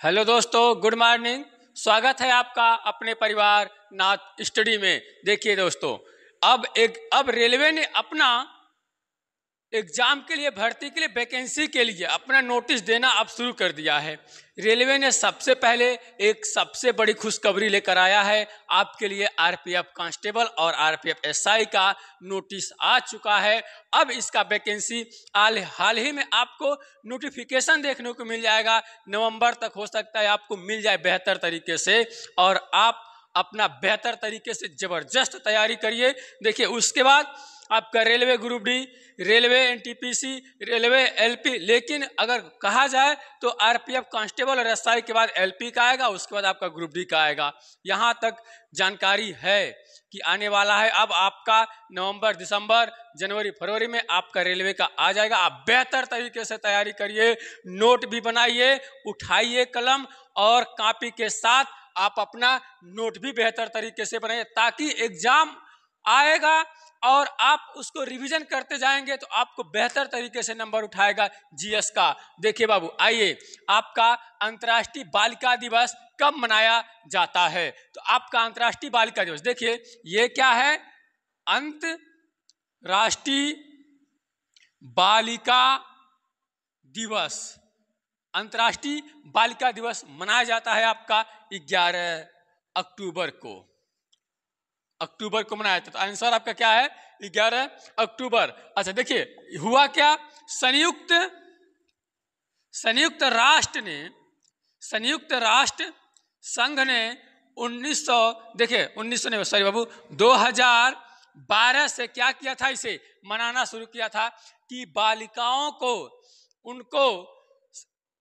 Hello दोस्तों, good morning. स्वागत है आपका अपने परिवार नाथ स्टडी में। देखिए दोस्तों, अब रेलवे ने अपना एग्जाम के लिए, भर्ती के लिए, वैकेंसी के लिए अपना नोटिस देना अब शुरू कर दिया है। रेलवे ने सबसे पहले एक सबसे बड़ी खुशखबरी लेकर आया है आपके लिए। आरपीएफ कांस्टेबल और आरपीएफ एसआई का नोटिस आ चुका है। अब इसका वैकेंसी हाल ही में आपको नोटिफिकेशन देखने को मिल जाएगा। नवंबर तक हो सकता है आपको मिल जाए बेहतर तरीके से, और आप अपना बेहतर तरीके से जबरदस्त तैयारी करिए। देखिए, उसके बाद आपका railway group D, railway NTPC, railway LP. लेकिन अगर कहा जाए तो आरपीएफ कांस्टेबल और एसआई के बाद एलपी का आएगा, उसके बाद आपका ग्रुप डी का आएगा। यहाँ तक जानकारी है कि आने वाला है। अब आपका नवंबर, दिसंबर, जनवरी, फरवरी में आपका रेलवे का आ जाएगा। आप बेहतर तरीके से तैयारी करिए, नोट भी बनाइए, उठाइए कलम और कापी के साथ आप अपना नोट भी बेहतर तरीके से बनाइए, ताकि एग्जाम आएगा और आप उसको रिवीजन करते जाएंगे तो आपको बेहतर तरीके से नंबर उठाएगा जीएस का। देखिए बाबू, आइए, आपका अंतर्राष्ट्रीय बालिका दिवस कब मनाया जाता है? तो आपका अंतर्राष्ट्रीय बालिका दिवस, देखिए ये क्या है, अंतर्राष्ट्रीय बालिका दिवस। अंतर्राष्ट्रीय बालिका दिवस मनाया जाता है आपका 11 अक्टूबर को। मनाया जाता है। तो आंसर आपका क्या है? 11 अक्टूबर। अच्छा, देखिए हुआ क्या, संयुक्त राष्ट्र संघ ने 2012 से क्या किया था, इसे मनाना शुरू किया था कि बालिकाओं को, उनको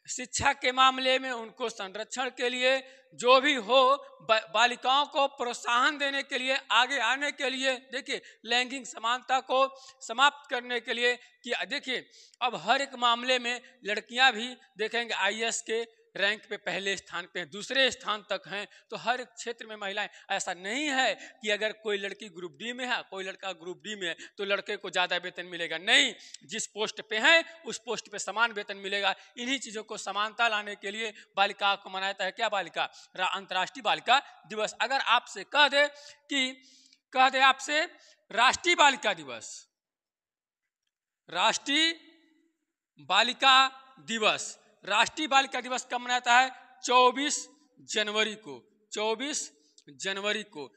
शिक्षा के मामले में, उनको संरक्षण के लिए, जो भी हो, बालिकाओं को प्रोत्साहन देने के लिए, आगे आने के लिए, देखिए लैंगिक समानता को समाप्त करने के लिए कि देखिए अब हर एक मामले में लड़कियां भी देखेंगे आईएएस के रैंक पे पहले स्थान पे, दूसरे स्थान तक हैं। तो हर एक क्षेत्र में महिलाएं, ऐसा नहीं है कि अगर कोई लड़की ग्रुप डी में है, कोई लड़का ग्रुप डी में है तो लड़के को ज़्यादा वेतन मिलेगा। नहीं, जिस पोस्ट पे है उस पोस्ट पे समान वेतन मिलेगा। इन्हीं चीज़ों को समानता लाने के लिए बालिका को मनाया है क्या, बालिका अंतर्राष्ट्रीय बालिका दिवस। अगर आपसे कह दे आपसे राष्ट्रीय बालिका दिवस, राष्ट्रीय बालिका दिवस कब मनाया जाता है? 24 जनवरी को। 24 जनवरी को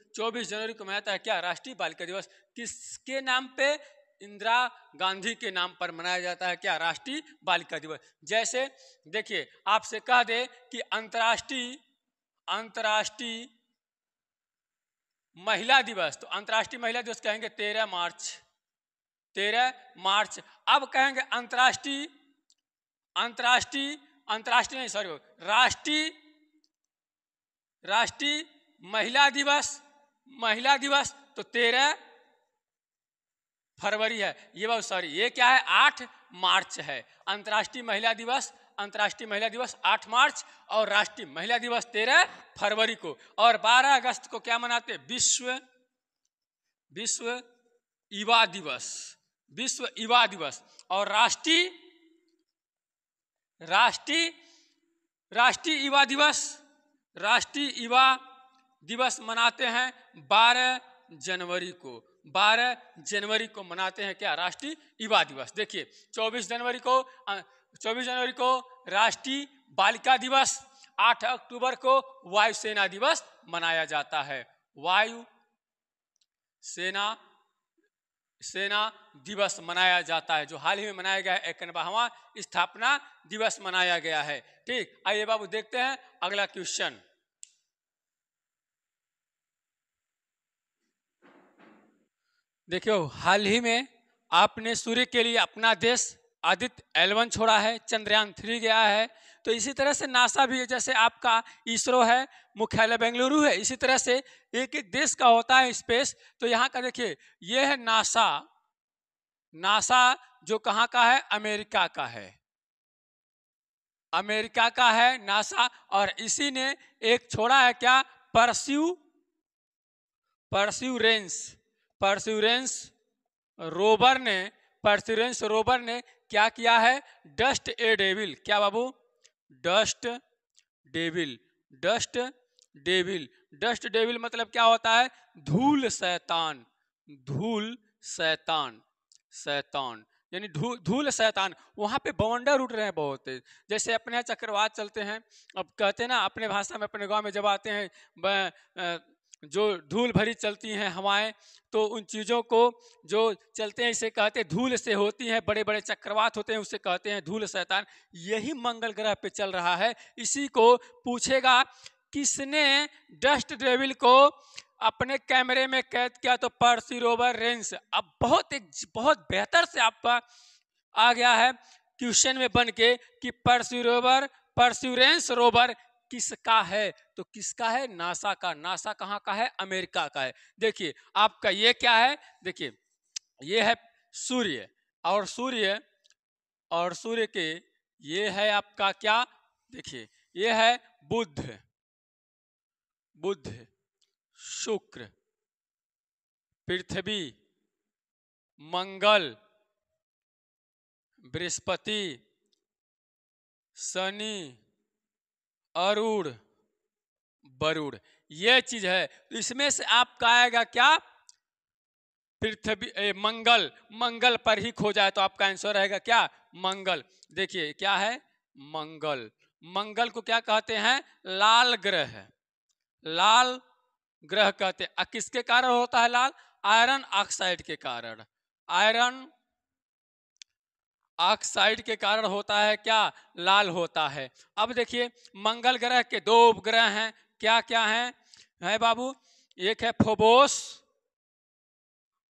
मनाया जाता है क्या, राष्ट्रीय बालिका दिवस। किसके नाम पे? इंदिरा गांधी के नाम पर मनाया जाता है क्या, राष्ट्रीय बालिका दिवस। जैसे देखिए, आपसे कह दे कि अंतर्राष्ट्रीय महिला दिवस, तो अंतर्राष्ट्रीय महिला दिवस कहेंगे 13 मार्च। अब कहेंगे राष्ट्रीय महिला दिवस तो 13 फरवरी है। ये बहुत सॉरी, ये क्या है, 8 मार्च है। अंतर्राष्ट्रीय महिला दिवस 8 मार्च और राष्ट्रीय महिला दिवस 13 फरवरी को। और 12 अगस्त को क्या मनाते हैं? विश्व युवा दिवस। और राष्ट्रीय युवा दिवस मनाते हैं 12 जनवरी को मनाते हैं क्या, राष्ट्रीय युवा दिवस। देखिए 24 जनवरी को राष्ट्रीय बालिका दिवस, 8 अक्टूबर को वायुसेना दिवस मनाया जाता है। वायु सेना दिवस मनाया जाता है, जो हाल ही में मनाया गया है। 91वां स्थापना दिवस मनाया गया है। ठीक, आइए बाबू देखते हैं अगला क्वेश्चन। देखियो, हाल ही में आपने सूर्य के लिए अपना देश आदित्य L1 छोड़ा है, चंद्रयान 3 गया है। तो इसी तरह से नासा भी, जैसे आपका इसरो है, मुख्यालय बेंगलुरु है, इसी तरह से एक एक देश का होता है स्पेस। तो यहाँ का देखिए, ये है नासा जो कहाँ का है, अमेरिका का है नासा। और इसी ने एक छोड़ा है क्या, परस्यूरेंस रोवर ने क्या किया है, डस्ट ए डेविल। क्या बाबू? Dust devil, dust devil. Dust devil मतलब क्या होता है? धूल शैतान, धूल शैतान, शैतान यानी धूल शैतान। वहां पे बवंडर उठ रहे हैं बहुत तेज, जैसे अपने यहाँ चक्रवात चलते हैं। अब कहते हैं ना अपने भाषा में, अपने गांव में जब आते हैं जो धूल भरी चलती हैं हवाएं, तो उन चीज़ों को जो चलते हैं इसे कहते हैं धूल से होती हैं, बड़े बड़े चक्रवात होते हैं उसे कहते हैं धूल शैतान। यही मंगल ग्रह पे चल रहा है। इसी को पूछेगा किसने डस्ट डेविल को अपने कैमरे में कैद किया, तो पर्सी रोवर रेंस। अब बहुत बेहतर से आपका आ गया है क्वेश्चन में बन के कि परस्यूरेंस रोवर किसका है? तो किसका है? नासा का। नासा कहाँ का है? अमेरिका का है। देखिए आपका ये क्या है? देखिए ये है सूर्य, और सूर्य के ये है आपका क्या? देखिए ये है बुध, बुध, शुक्र, पृथ्वी, मंगल, बृहस्पति, शनि, अरुण, वरुण। ये चीज है। इसमें से आपका आएगा क्या? पृथ्वी, मंगल। मंगल पर ही खो जाए तो आपका आंसर रहेगा क्या? मंगल। देखिए क्या है? मंगल। मंगल को क्या कहते हैं? लाल ग्रह, लाल ग्रह कहते हैं। किसके कारण होता है लाल? आयरन ऑक्साइड के कारण, आयरन ऑक्साइड के कारण होता है क्या? लाल होता है। अब देखिए मंगल ग्रह के दो उपग्रह हैं, क्या क्या हैं? है बाबू, एक है फोबोस,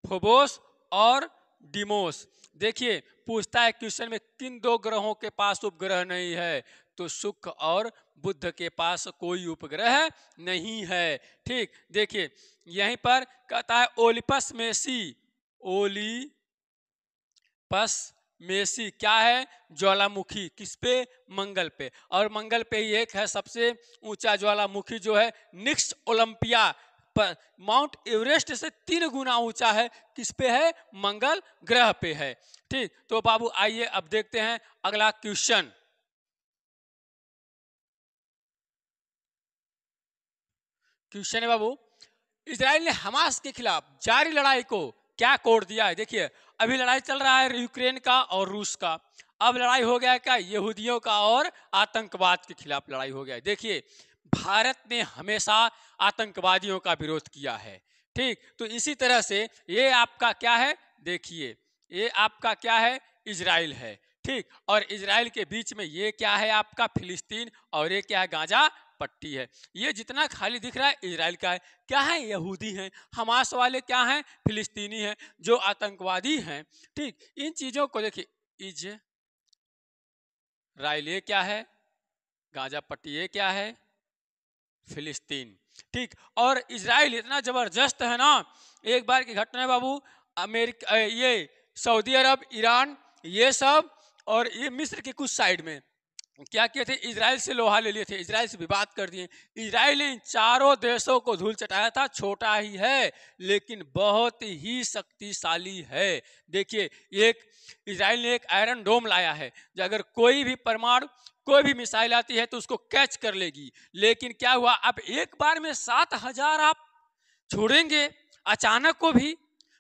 फोबोस और डिमोस। देखिए पूछता है क्वेश्चन में किन दो ग्रहों के पास उपग्रह नहीं है? तो शुक्र और बुध के पास कोई उपग्रह नहीं है। ठीक, देखिए यहीं पर कहता है ओलिपस मेसी, ओलिपस मेसी क्या है? ज्वालामुखी। किस पे? मंगल पे। और मंगल पे ही एक है सबसे ऊंचा ज्वालामुखी जो है निक्स ओलंपिया, पर माउंट एवरेस्ट से 3 गुना ऊंचा है। किस पे है? मंगल ग्रह पे है। ठीक, तो बाबू आइए अब देखते हैं अगला क्वेश्चन। क्वेश्चन है बाबू, इजराइल ने हमास के खिलाफ जारी लड़ाई को क्या कोड दिया है? देखिए अभी लड़ाई चल रहा है यूक्रेन का और रूस का। अब लड़ाई हो गया है क्या? यहूदियों का और आतंकवाद के खिलाफ लड़ाई हो गया है। देखिए भारत ने हमेशा आतंकवादियों का विरोध किया है। ठीक, तो इसी तरह से ये आपका क्या है? देखिए ये आपका क्या है? इजराइल है। ठीक, और इजराइल के बीच में ये क्या है? आपका फिलिस्तीन, और ये क्या है? गाजा पट्टी है। ये जितना खाली दिख रहा है इजराइल का है। क्या है? यहूदी हैं। हमास वाले क्या हैं? फिलिस्तीनी हैं, जो आतंकवादी हैं। ठीक, इन चीजों को देखिए, इजराइल ये क्या है? गाजा पट्टी ये क्या है? फिलिस्तीन। ठीक, और इजराइल इतना जबरदस्त है ना, एक बार की घटना है बाबू, अमेरिका, ये सऊदी अरब, ईरान, ये सब, और ये मिस्र के कुछ साइड में क्या किए थे? इजराइल से लोहा ले लिए थे, इजराइल से विवाद कर दिए। इजराइल ने इन चारों देशों को धूल चटाया था। छोटा ही है लेकिन बहुत ही शक्तिशाली है। देखिए एक इजराइल ने एक आयरन डोम लाया है, जो अगर कोई भी परमाणु, कोई भी मिसाइल आती है तो उसको कैच कर लेगी। लेकिन क्या हुआ? अब एक बार में 7,000 आप छोड़ेंगे अचानक को भी,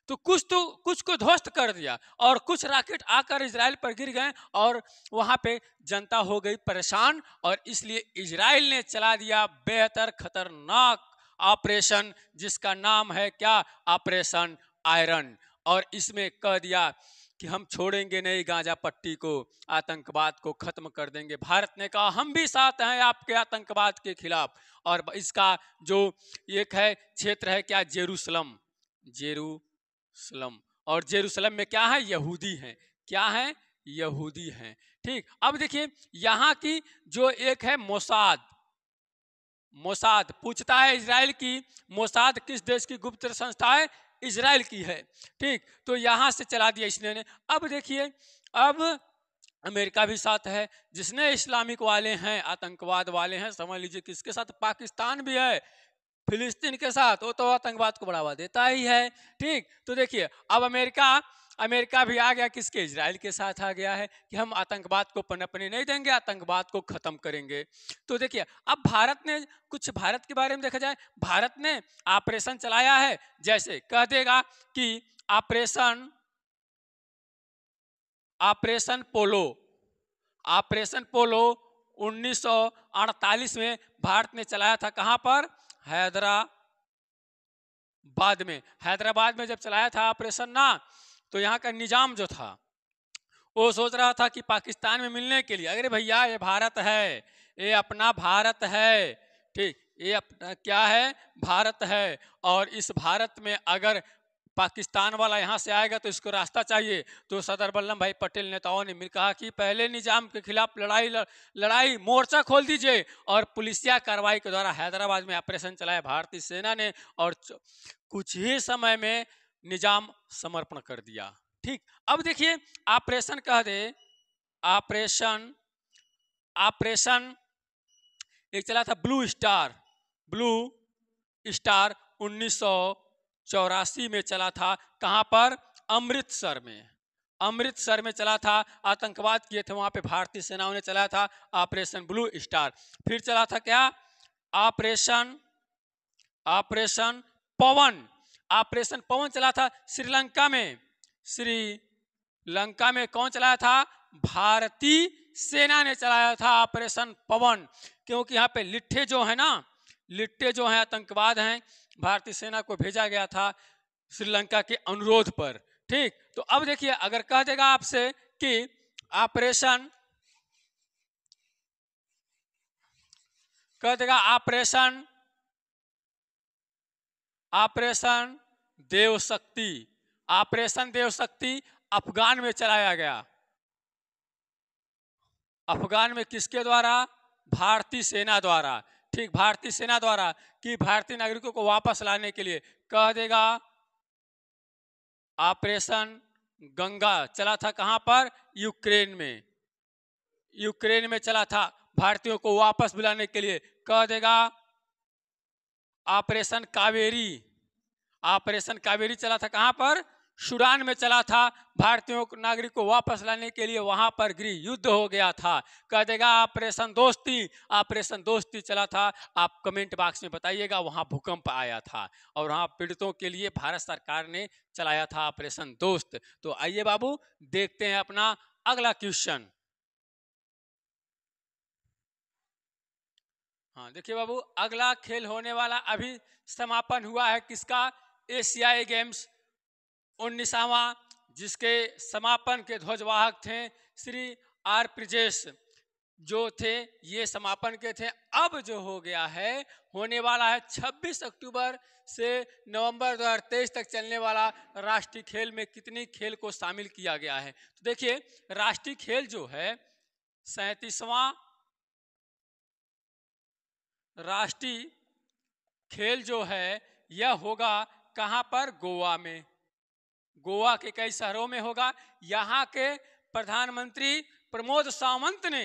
तो कुछ को ध्वस्त कर दिया, और कुछ रॉकेट आकर इजराइल पर गिर गए और वहां पे जनता हो गई परेशान। और इसलिए इजराइल ने चला दिया बेहतर खतरनाक ऑपरेशन, जिसका नाम है क्या? Operation iron. और इसमें कह दिया कि हम छोड़ेंगे नहीं गाजा पट्टी को, आतंकवाद को खत्म कर देंगे। भारत ने कहा हम भी साथ हैं आपके आतंकवाद के खिलाफ। और इसका जो एक है क्षेत्र है क्या? Jerusalem, Jerusalem. और जेरूसलम में क्या है? यहूदी हैं। क्या है? यहूदी हैं। ठीक, अब देखिए यहाँ की जो एक है मोसाद, मोसाद पूछता है इजराइल की, मोसाद किस देश की गुप्त संस्था है? इजराइल की है। ठीक, तो यहां से चला दिया इसने ने। अब देखिए अब अमेरिका भी साथ है, जिसने इस्लामिक वाले हैं, आतंकवाद वाले हैं, समझ लीजिए किसके साथ? पाकिस्तान भी है फिलिस्तीन के साथ, वो तो आतंकवाद को बढ़ावा देता ही है। ठीक, तो देखिए अब अमेरिका अमेरिका भी आ गया किसके, इजराइल के साथ आ गया है कि हम आतंकवाद को पनपने नहीं देंगे, आतंकवाद को खत्म करेंगे। तो देखिए अब भारत ने कुछ, भारत के बारे में देखा जाए, भारत ने ऑपरेशन चलाया है, जैसे कह देगा कि ऑपरेशन ऑपरेशन पोलो, ऑपरेशन पोलो 1948 में भारत ने चलाया था। कहां पर, हैदराबाद में। हैदराबाद में जब चलाया था ऑपरेशन ना, तो यहाँ का निजाम जो था वो सोच रहा था कि पाकिस्तान में मिलने के लिए, अरे भैया ये भारत है, ये अपना भारत है, ठीक, ये अपना क्या है, भारत है, और इस भारत में अगर पाकिस्तान वाला यहाँ से आएगा तो इसको रास्ता चाहिए। तो सरदार वल्लभ भाई पटेल नेताओं ने मिल कहा कि पहले निजाम के खिलाफ लड़ाई मोर्चा खोल दीजिए, और पुलिसिया कार्रवाई के द्वारा हैदराबाद में ऑपरेशन चलाया भारतीय सेना ने, और कुछ ही समय में निजाम समर्पण कर दिया। ठीक, अब देखिए ऑपरेशन कह दे, ऑपरेशन ऑपरेशन एक चला था ब्लू स्टार, ब्लू स्टार 1984 में चला था। कहां पर, अमृतसर में, अमृतसर में चला था। आतंकवाद किए थे वहां पे भारतीय सेनाओं ने, चलाया था ऑपरेशन ब्लू स्टार। फिर चला था क्या, ऑपरेशन ऑपरेशन पवन, ऑपरेशन पवन चला था श्रीलंका में। श्रीलंका में कौन चलाया था, भारतीय सेना ने चलाया था ऑपरेशन पवन, क्योंकि यहाँ पे लिट्ठे जो है ना, लिट्टे जो हैं आतंकवाद हैं, भारतीय सेना को भेजा गया था श्रीलंका के अनुरोध पर। ठीक, तो अब देखिए अगर कह देगा आपसे कि ऑपरेशन, कह देगा ऑपरेशन ऑपरेशन देवशक्ति, ऑपरेशन देवशक्ति अफगान में चलाया गया। अफगान में किसके द्वारा, भारतीय सेना द्वारा। ठीक, भारतीय सेना द्वारा, कि भारतीय नागरिकों को वापस लाने के लिए। कह देगा ऑपरेशन गंगा चला था कहां पर, यूक्रेन में, यूक्रेन में चला था भारतीयों को वापस बुलाने के लिए। कह देगा ऑपरेशन कावेरी, ऑपरेशन कावेरी चला था कहां पर, सूडान में चला था, भारतीयों नागरिक को वापस लाने के लिए, वहां पर गृह युद्ध हो गया था। कह देगा ऑपरेशन दोस्ती, ऑपरेशन दोस्ती चला था। आप कमेंट बॉक्स में बताइएगा, वहां भूकंप आया था और वहां पीड़ितों के लिए भारत सरकार ने चलाया था ऑपरेशन दोस्त। तो आइए बाबू देखते हैं अपना अगला क्वेश्चन। हाँ देखिए बाबू, अगला खेल होने वाला, अभी समापन हुआ है किसका, एशियाई गेम्स 19वां, जिसके समापन के ध्वजवाहक थे श्री आर ब्रिजेश जो थे, ये समापन के थे। अब जो हो गया है, होने वाला है 26 अक्टूबर से नवंबर 2023 तक चलने वाला राष्ट्रीय खेल में कितनी खेल को शामिल किया गया है। तो देखिए राष्ट्रीय खेल जो है 37वां राष्ट्रीय खेल जो है यह होगा कहां पर, गोवा में। गोवा के कई शहरों में होगा। यहाँ के प्रधानमंत्री प्रमोद सावंत ने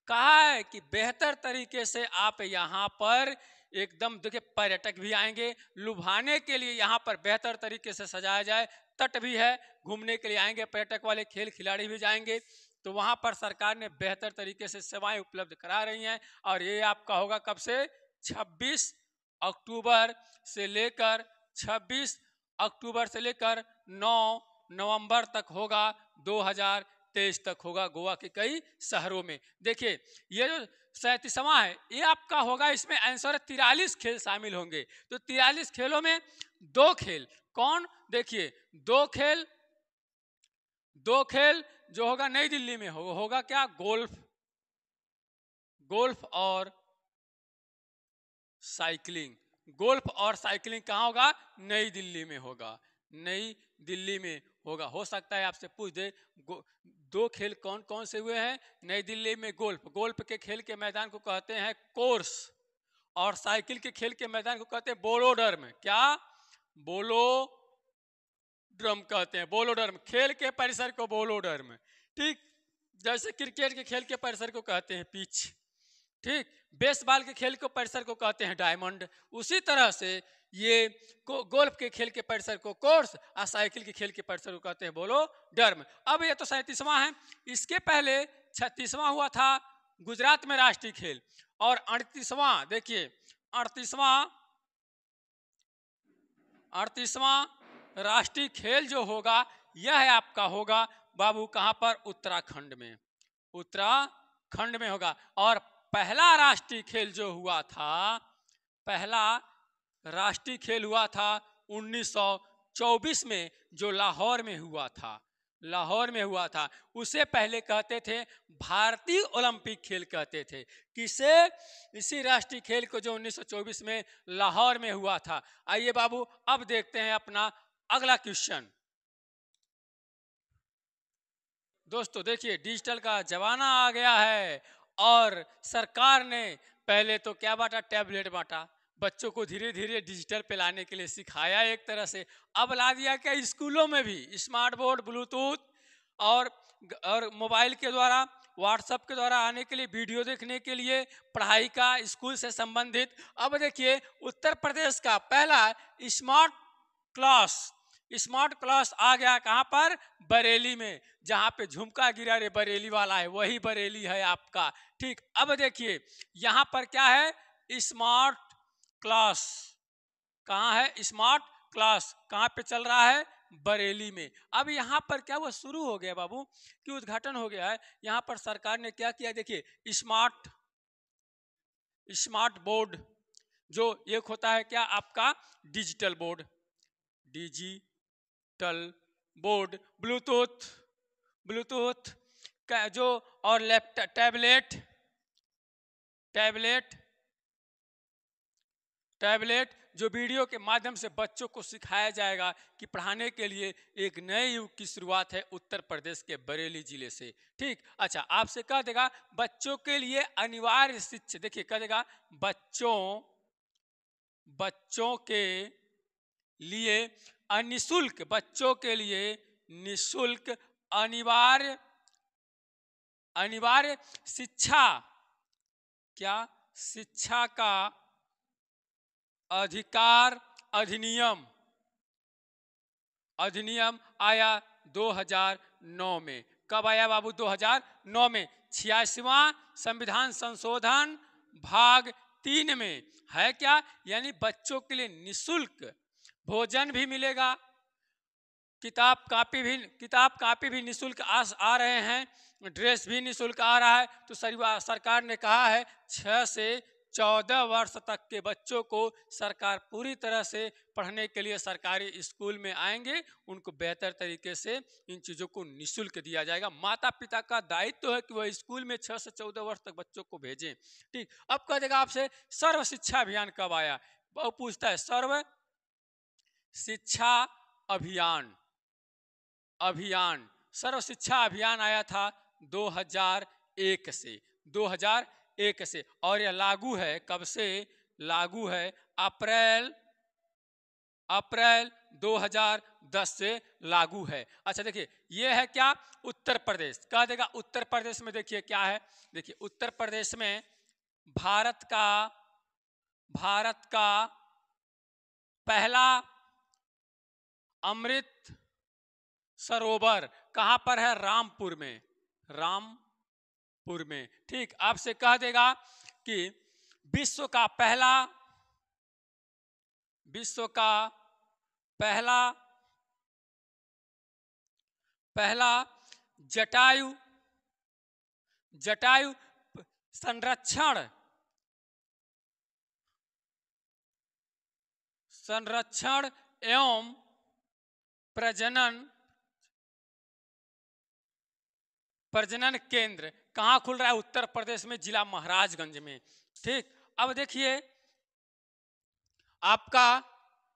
कहा है कि बेहतर तरीके से आप यहाँ पर एकदम, देखिए पर्यटक भी आएंगे, लुभाने के लिए यहाँ पर बेहतर तरीके से सजाया जाए। तट भी है, घूमने के लिए आएंगे पर्यटक वाले, खेल खिलाड़ी भी जाएंगे, तो वहाँ पर सरकार ने बेहतर तरीके से सेवाएं उपलब्ध करा रही हैं। और ये आपका होगा कब से, 26 अक्टूबर से लेकर 26 अक्टूबर से लेकर 9 नवंबर तक होगा, 2023 तक होगा गोवा के कई शहरों में। देखिए ये जो 37वां है ये आपका होगा, इसमें आंसर 43 खेल शामिल होंगे। तो 43 खेलों में 2 खेल कौन, देखिए 2 खेल जो होगा नई दिल्ली में होगा क्या, गोल्फ और साइकिलिंग। गोल्फ और साइकिलिंग कहाँ होगा, नई दिल्ली में होगा, नई दिल्ली में होगा। हो सकता है आपसे पूछ दे 2 खेल कौन कौन से हुए हैं नई दिल्ली में। गोल्फ के खेल के मैदान को कहते हैं कोर्स, और साइकिल के खेल के मैदान को कहते हैं बोलोड्रम। क्या, बोलोड्रम कहते हैं, बोलोड्रम खेल के परिसर को बोलोड्रम। ठीक, जैसे क्रिकेट के खेल के परिसर को कहते हैं पिच, ठीक, बेसबॉल के खेल को परिसर को कहते हैं डायमंड। उसी तरह से ये गोल्फ के खेल के परिसर को कोर्स और साइकिल के खेल के परिसर को कहते हैं बोलो डर्म। अब ये तो 37वां है। इसके पहले 36वां हुआ था गुजरात में राष्ट्रीय खेल, और 38वां देखिए 38वां राष्ट्रीय खेल जो होगा यह आपका होगा बाबू कहां पर, उत्तराखंड में, उत्तराखंड में होगा। और पहला राष्ट्रीय खेल जो हुआ था, पहला राष्ट्रीय खेल हुआ था 1924 में, जो लाहौर में हुआ था, लाहौर में हुआ था। उसे पहले कहते थे भारतीय ओलंपिक खेल कहते थे। किसे? इसी राष्ट्रीय खेल को जो 1924 में लाहौर में हुआ था। आइए बाबू अब देखते हैं अपना अगला क्वेश्चन। दोस्तों देखिए डिजिटल का जमाना आ गया है, और सरकार ने पहले तो क्या बांटा, टैबलेट बांटा, बच्चों को धीरे धीरे डिजिटल पे लाने के लिए सिखाया एक तरह से। अब ला दिया क्या स्कूलों में भी स्मार्ट बोर्ड, ब्लूटूथ और मोबाइल के द्वारा, व्हाट्सएप के द्वारा आने के लिए, वीडियो देखने के लिए, पढ़ाई का स्कूल से संबंधित। अब देखिए उत्तर प्रदेश का पहला स्मार्ट क्लास, स्मार्ट क्लास आ गया कहां पर, बरेली में। जहां पे झुमका गिरा रे बरेली वाला है, वही बरेली है आपका। ठीक, अब देखिए यहां पर क्या है, स्मार्ट क्लास कहां है, स्मार्ट क्लास कहां पे चल रहा है, बरेली में। अब यहां पर क्या हुआ, शुरू हो गया बाबू कि उद्घाटन हो गया है। यहां पर सरकार ने क्या किया, देखिए स्मार्ट बोर्ड, जो एक होता है क्या आपका digital board, digital board, Bluetooth का जो, और लैपटॉप, टैबलेट जो वीडियो के माध्यम से बच्चों को सिखाया जाएगा कि पढ़ाने के लिए एक नए युग की शुरुआत है उत्तर प्रदेश के बरेली जिले से। ठीक, अच्छा आपसे कह देगा बच्चों के लिए अनिवार्य शिक्षा, देखिए कह देगा बच्चों के लिए निःशुल्क, बच्चों के लिए निःशुल्क अनिवार्य शिक्षा, क्या, शिक्षा का अधिकार अधिनियम आया 2009 में। कब आया बाबू, 2009 में। 86वां संविधान संशोधन भाग 3 में है क्या, यानी बच्चों के लिए निःशुल्क भोजन भी मिलेगा, किताब कापी भी निःशुल्क आ रहे हैं, ड्रेस भी निःशुल्क आ रहा है। तो सरकार ने कहा है 6 से 14 वर्ष तक के बच्चों को सरकार पूरी तरह से पढ़ने के लिए सरकारी स्कूल में आएंगे, उनको बेहतर तरीके से इन चीज़ों को निःशुल्क दिया जाएगा। माता पिता का दायित्व है कि वह स्कूल में 6 से 14 वर्ष तक बच्चों को भेजें। ठीक, अब कह देगा आपसे सर्व शिक्षा अभियान कब आया, वो पूछता है सर्व शिक्षा अभियान, सर्व शिक्षा अभियान आया था 2001 से, और यह लागू है कब से, लागू है अप्रैल 2010 से लागू है। अच्छा देखिए ये है क्या, उत्तर प्रदेश। कह देगा उत्तर प्रदेश में देखिए क्या है, देखिए उत्तर प्रदेश में भारत का पहला अमृत सरोवर कहां पर है, रामपुर में। ठीक, आपसे कह देगा कि विश्व का पहला जटायु संरक्षण एवं प्रजनन केंद्र कहाँ खुल रहा है, उत्तर प्रदेश में, जिला महाराजगंज में। ठीक, अब देखिए आपका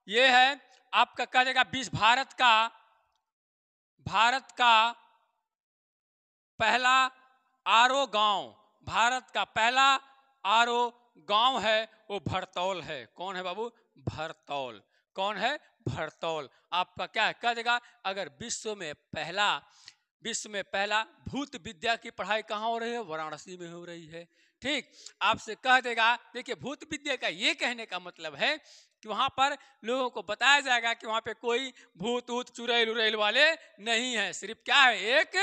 ये है, आपका कह देगा भारत का पहला आरओ गांव, भारत का पहला आरओ गांव है वो भरतौल है। कौन है बाबू, भरतौल। कौन है, भरतौल। आपका क्या है, कह देगा अगर विश्व में पहला भूत विद्या की पढ़ाई कहाँ हो रही है, वाराणसी में हो रही है। ठीक, आपसे कह देगा। देखिए भूत विद्या का ये कहने का मतलब है कि वहां पर लोगों को बताया जाएगा कि वहां पे कोई भूत ऊत चुड़ैल उड़ैल वाले नहीं है, सिर्फ क्या है, एक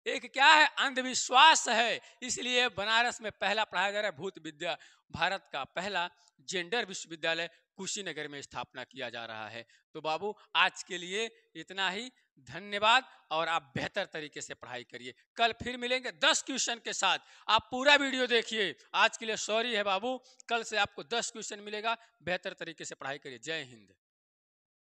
एक क्या है, अंधविश्वास है। इसलिए बनारस में पहला पढ़ाया जा रहा है भूत विद्या। भारत का पहला जेंडर विश्वविद्यालय कुशीनगर में स्थापना किया जा रहा है। तो बाबू आज के लिए इतना ही, धन्यवाद। और आप बेहतर तरीके से पढ़ाई करिए। कल फिर मिलेंगे 10 क्वेश्चन के साथ। आप पूरा वीडियो देखिए। आज के लिए सॉरी है बाबू, कल से आपको 10 क्वेश्चन मिलेगा। बेहतर तरीके से पढ़ाई करिए। जय हिंद।